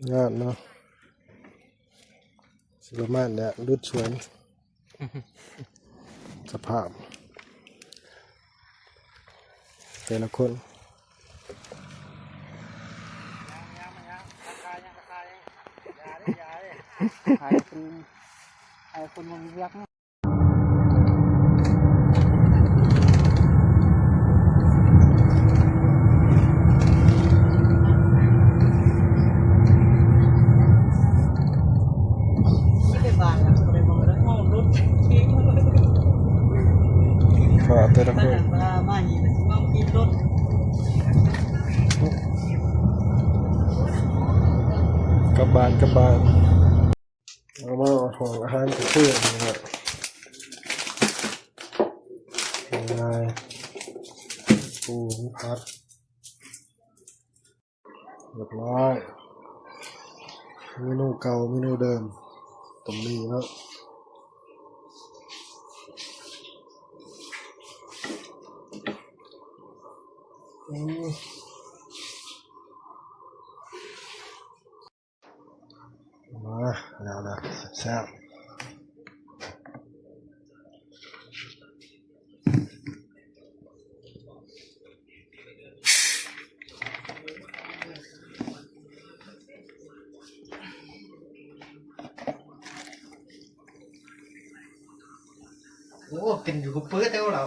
งานเนาะสิประมาณเนี่ยรุดชวนสภาพแต่ละคนไอ้คนมันเรียกขอแต่ละคนกลับบ้านเอามาของอาหารกับเพื่อนนะครับง่ายปูพัดเรียบร้อยเมนูเก่าเมนูเดิมตรงนี้ครับมาแล้วนะแซ่บโอ้เป็นอยู่กับเพื่อนเท่าเรา